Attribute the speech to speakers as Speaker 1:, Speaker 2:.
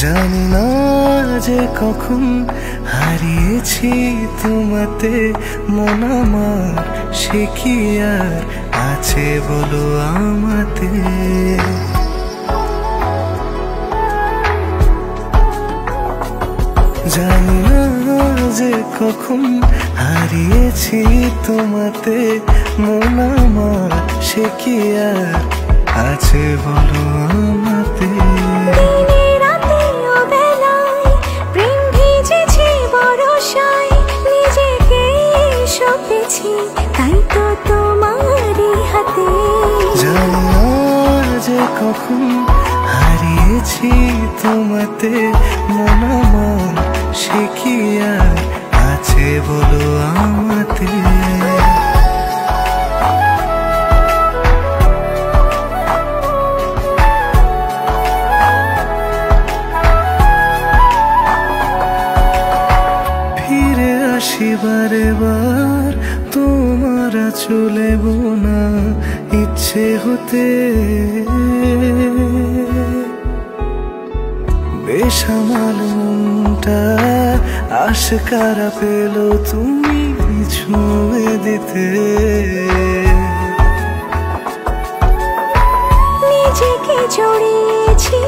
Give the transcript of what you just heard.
Speaker 1: জানি না যে কখন হারিয়েছি তোমাতে, মন আমার সে কি আর আছে বলো আমাতে। জানি না যে কখন হারিয়েছি তোমাতে, মন আমার সে কি আর আছে বলো আমাতে।
Speaker 2: তাই তো তোমারই হাতে।
Speaker 1: জানি না যে কখন হারিয়েছি তোমাতে, মন আমার সে কি আর আছে বলো আমাতে। ফিরে আসি বারে বার তোমার চলে বোনা ইচ্ছে হতে, বেসামাল মনটা আশকারা পেল তুমি ছুঁয়ে দিতে।
Speaker 2: নিজেকে জড়িয়েছি